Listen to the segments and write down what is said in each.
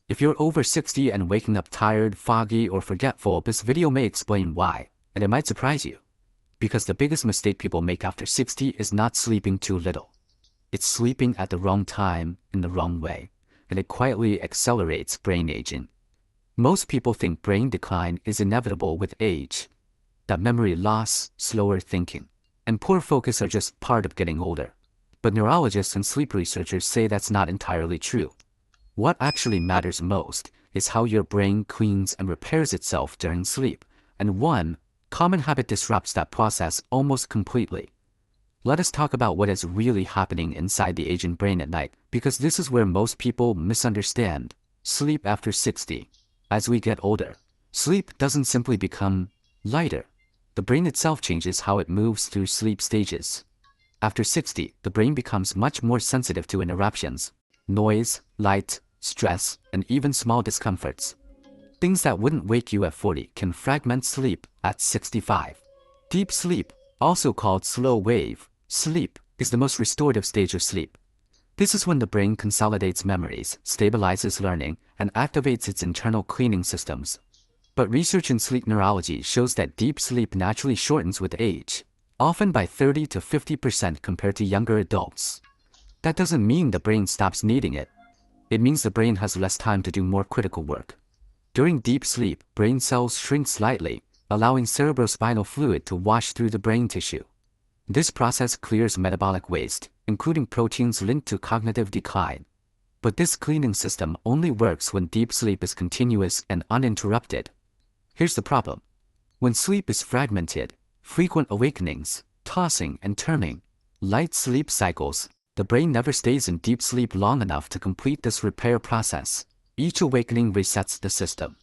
If you're over 60 and waking up tired, foggy, or forgetful, this video may explain why, and it might surprise you. Because the biggest mistake people make after 60 is not sleeping too little. It's sleeping at the wrong time, in the wrong way, and it quietly accelerates brain aging. Most people think brain decline is inevitable with age, that memory loss, slower thinking, and poor focus are just part of getting older. But neurologists and sleep researchers say that's not entirely true. What actually matters most is how your brain cleans and repairs itself during sleep, and one common habit disrupts that process almost completely. Let us talk about what is really happening inside the aging brain at night, because this is where most people misunderstand sleep after 60. As we get older, sleep doesn't simply become lighter. The brain itself changes how it moves through sleep stages. After 60, the brain becomes much more sensitive to interruptions, noise, light, stress, and even small discomforts. Things that wouldn't wake you at 40 can fragment sleep at 65. Deep sleep, also called slow wave sleep, is the most restorative stage of sleep. This is when the brain consolidates memories, stabilizes learning, and activates its internal cleaning systems. But research in sleep neurology shows that deep sleep naturally shortens with age, often by 30 to 50% compared to younger adults. That doesn't mean the brain stops needing it. It means the brain has less time to do more critical work. During deep sleep, brain cells shrink slightly, allowing cerebrospinal fluid to wash through the brain tissue. This process clears metabolic waste, including proteins linked to cognitive decline. But this cleaning system only works when deep sleep is continuous and uninterrupted. Here's the problem. When sleep is fragmented, frequent awakenings, tossing and turning, light sleep cycles, the brain never stays in deep sleep long enough to complete this repair process. Each awakening resets the system.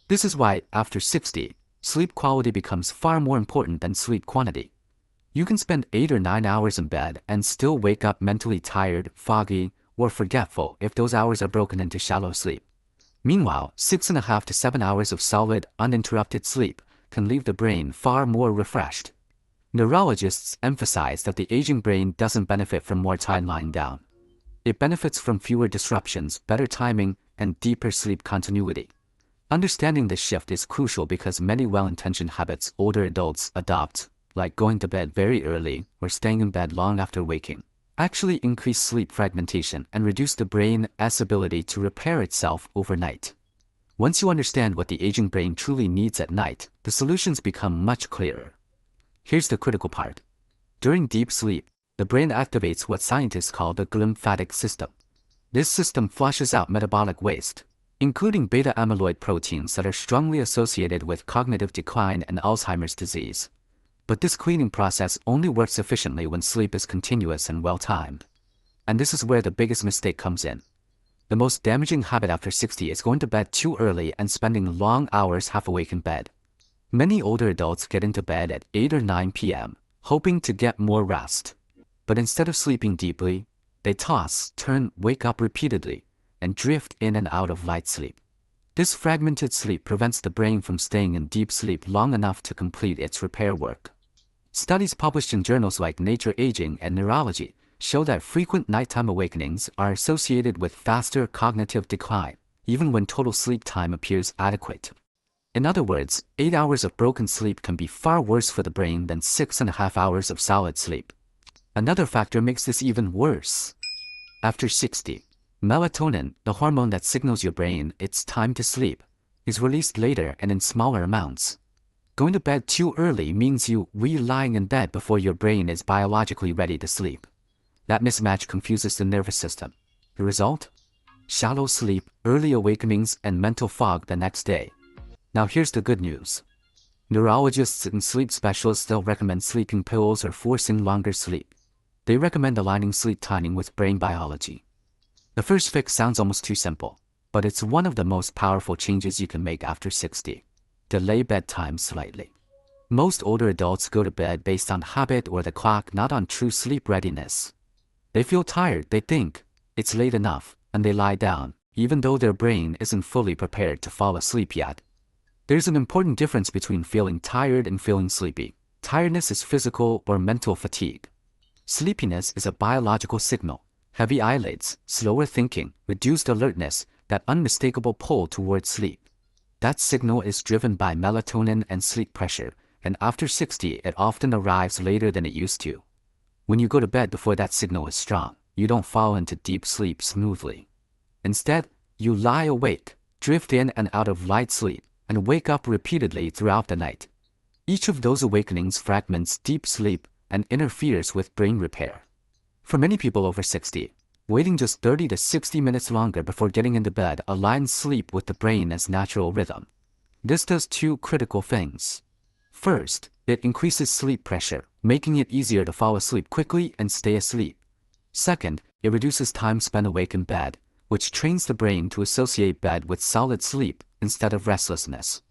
This is why, after 60, sleep quality becomes far more important than sleep quantity. You can spend 8 or 9 hours in bed and still wake up mentally tired, foggy, or forgetful if those hours are broken into shallow sleep. Meanwhile, 6.5 to 7 hours of solid, uninterrupted sleep can leave the brain far more refreshed. Neurologists emphasize that the aging brain doesn't benefit from more time lying down. It benefits from fewer disruptions, better timing, and deeper sleep continuity. Understanding this shift is crucial because many well-intentioned habits older adults adopt, like going to bed very early or staying in bed long after waking, actually increase sleep fragmentation and reduce the brain's ability to repair itself overnight. Once you understand what the aging brain truly needs at night, the solutions become much clearer. Here's the critical part. During deep sleep, the brain activates what scientists call the glymphatic system. This system flushes out metabolic waste, including beta-amyloid proteins that are strongly associated with cognitive decline and Alzheimer's disease. But this cleaning process only works efficiently when sleep is continuous and well-timed. And this is where the biggest mistake comes in. The most damaging habit after 60 is going to bed too early and spending long hours half awake in bed. Many older adults get into bed at 8 or 9 p.m., hoping to get more rest. But instead of sleeping deeply, they toss, turn, wake up repeatedly, and drift in and out of light sleep. This fragmented sleep prevents the brain from staying in deep sleep long enough to complete its repair work. Studies published in journals like Nature Aging and Neurology show that frequent nighttime awakenings are associated with faster cognitive decline, even when total sleep time appears adequate. In other words, 8 hours of broken sleep can be far worse for the brain than 6.5 hours of solid sleep. Another factor makes this even worse. After 60, melatonin, the hormone that signals your brain it's time to sleep, is released later and in smaller amounts. Going to bed too early means you lying in bed before your brain is biologically ready to sleep. That mismatch confuses the nervous system. The result? Shallow sleep, early awakenings, and mental fog the next day. Now here's the good news. Neurologists and sleep specialists still recommend sleeping pills or forcing longer sleep. They recommend aligning sleep timing with brain biology. The first fix sounds almost too simple, but it's one of the most powerful changes you can make after 60. Delay bedtime slightly. Most older adults go to bed based on habit or the clock, not on true sleep readiness. They feel tired, they think it's late enough, and they lie down, even though their brain isn't fully prepared to fall asleep yet. There's an important difference between feeling tired and feeling sleepy. Tiredness is physical or mental fatigue. Sleepiness is a biological signal. Heavy eyelids, slower thinking, reduced alertness, that unmistakable pull towards sleep. That signal is driven by melatonin and sleep pressure, and after 60 it often arrives later than it used to. When you go to bed before that signal is strong, you don't fall into deep sleep smoothly. Instead, you lie awake, drift in and out of light sleep, and wake up repeatedly throughout the night. Each of those awakenings fragments deep sleep and interferes with brain repair. For many people over 60, waiting just 30 to 60 minutes longer before getting into bed aligns sleep with the brain's natural rhythm. This does two critical things. First, it increases sleep pressure, making it easier to fall asleep quickly and stay asleep. Second, it reduces time spent awake in bed, which trains the brain to associate bed with solid sleep instead of restlessness.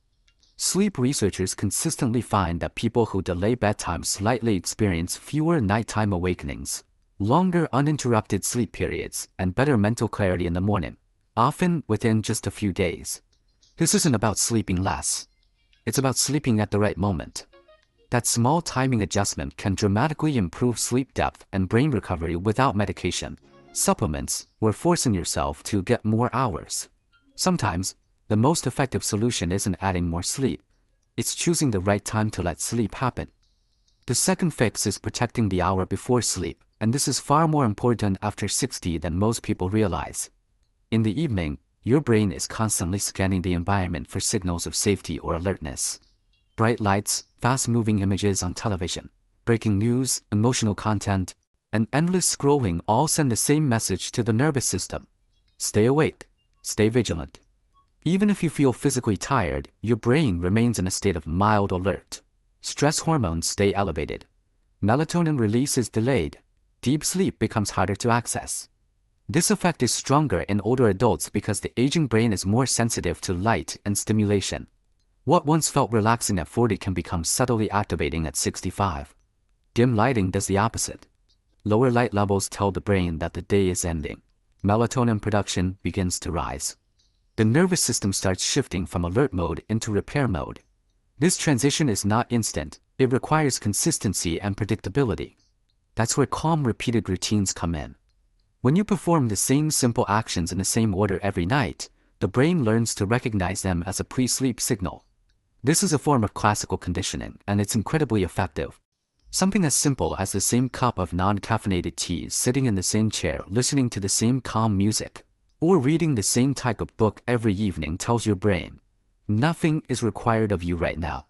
Sleep researchers consistently find that people who delay bedtime slightly experience fewer nighttime awakenings, longer uninterrupted sleep periods, and better mental clarity in the morning, often within just a few days. This isn't about sleeping less. It's about sleeping at the right moment. That small timing adjustment can dramatically improve sleep depth and brain recovery without medication, supplements, or forcing yourself to get more hours. Sometimes, the most effective solution isn't adding more sleep. It's choosing the right time to let sleep happen. The second fix is protecting the hour before sleep, and this is far more important after 60 than most people realize. In the evening, your brain is constantly scanning the environment for signals of safety or alertness. Bright lights, fast-moving images on television, breaking news, emotional content, and endless scrolling all send the same message to the nervous system. Stay awake. Stay vigilant. Even if you feel physically tired, your brain remains in a state of mild alert. Stress hormones stay elevated. Melatonin release is delayed. Deep sleep becomes harder to access. This effect is stronger in older adults because the aging brain is more sensitive to light and stimulation. What once felt relaxing at 40 can become subtly activating at 65. Dim lighting does the opposite. Lower light levels tell the brain that the day is ending. Melatonin production begins to rise. The nervous system starts shifting from alert mode into repair mode. This transition is not instant. It requires consistency and predictability. That's where calm, repeated routines come in. When you perform the same simple actions in the same order every night, the brain learns to recognize them as a pre-sleep signal. This is a form of classical conditioning, and it's incredibly effective. Something as simple as the same cup of non-caffeinated tea sitting in the same chair listening to the same calm music, or reading the same type of book every evening tells your brain, nothing is required of you right now.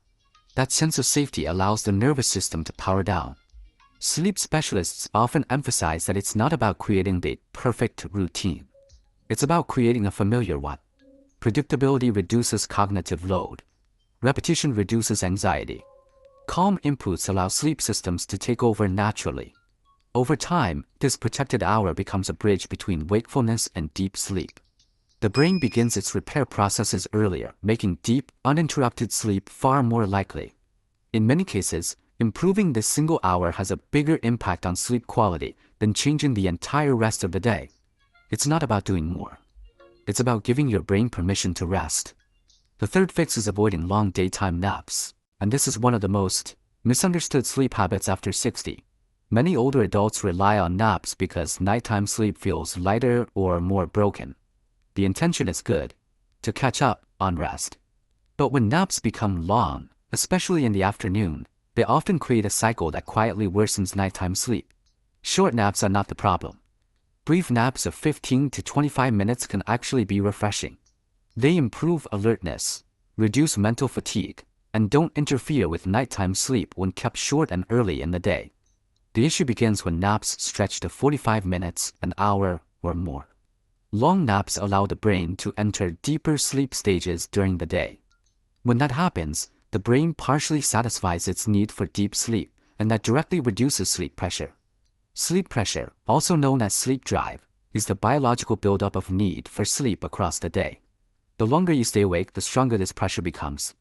That sense of safety allows the nervous system to power down. Sleep specialists often emphasize that it's not about creating the perfect routine. It's about creating a familiar one. Predictability reduces cognitive load. Repetition reduces anxiety. Calm inputs allow sleep systems to take over naturally. Over time, this protected hour becomes a bridge between wakefulness and deep sleep. The brain begins its repair processes earlier, making deep, uninterrupted sleep far more likely. In many cases, improving this single hour has a bigger impact on sleep quality than changing the entire rest of the day. It's not about doing more. It's about giving your brain permission to rest. The third fix is avoiding long daytime naps, and this is one of the most misunderstood sleep habits after 60. Many older adults rely on naps because nighttime sleep feels lighter or more broken. The intention is good, to catch up on rest. But when naps become long, especially in the afternoon, they often create a cycle that quietly worsens nighttime sleep. Short naps are not the problem. Brief naps of 15 to 25 minutes can actually be refreshing. They improve alertness, reduce mental fatigue, and don't interfere with nighttime sleep when kept short and early in the day. The issue begins when naps stretch to 45 minutes, an hour, or more. Long naps allow the brain to enter deeper sleep stages during the day. When that happens, the brain partially satisfies its need for deep sleep, and that directly reduces sleep pressure. Sleep pressure, also known as sleep drive, is the biological buildup of need for sleep across the day. The longer you stay awake, the stronger this pressure becomes.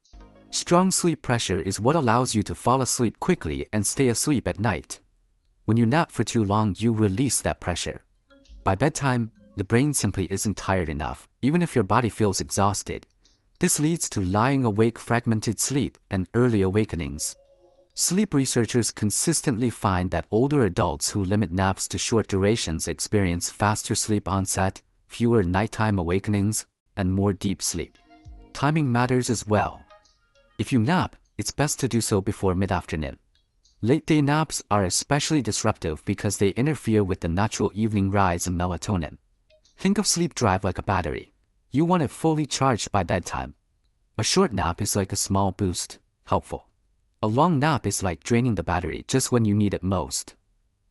Strong sleep pressure is what allows you to fall asleep quickly and stay asleep at night. When you nap for too long, you release that pressure. By bedtime, the brain simply isn't tired enough, even if your body feels exhausted. This leads to lying awake, fragmented sleep, and early awakenings. Sleep researchers consistently find that older adults who limit naps to short durations experience faster sleep onset, fewer nighttime awakenings, and more deep sleep. Timing matters as well. If you nap, it's best to do so before mid-afternoon. Late-day naps are especially disruptive because they interfere with the natural evening rise in melatonin. Think of sleep drive like a battery. You want it fully charged by bedtime. A short nap is like a small boost, helpful. A long nap is like draining the battery just when you need it most.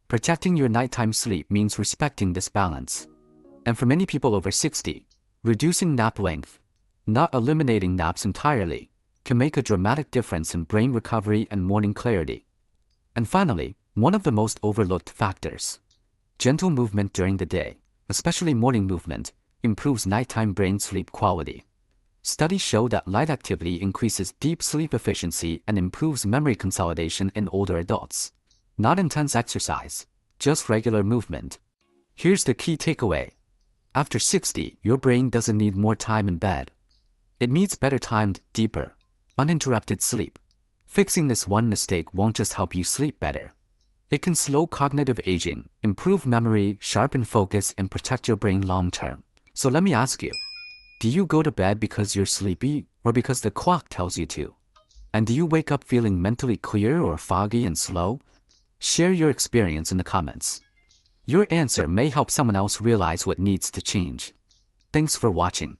Protecting your nighttime sleep means respecting this balance. And for many people over 60, reducing nap length, not eliminating naps entirely, can make a dramatic difference in brain recovery and morning clarity. And finally, one of the most overlooked factors. Gentle movement during the day, especially morning movement, improves nighttime brain sleep quality. Studies show that light activity increases deep sleep efficiency and improves memory consolidation in older adults. Not intense exercise, just regular movement. Here's the key takeaway. After 60, your brain doesn't need more time in bed. It needs better timed, deeper, uninterrupted sleep. Fixing this one mistake won't just help you sleep better. It can slow cognitive aging, improve memory, sharpen focus, and protect your brain long-term. So let me ask you, do you go to bed because you're sleepy or because the clock tells you to? And do you wake up feeling mentally clear or foggy and slow? Share your experience in the comments. Your answer may help someone else realize what needs to change. Thanks for watching.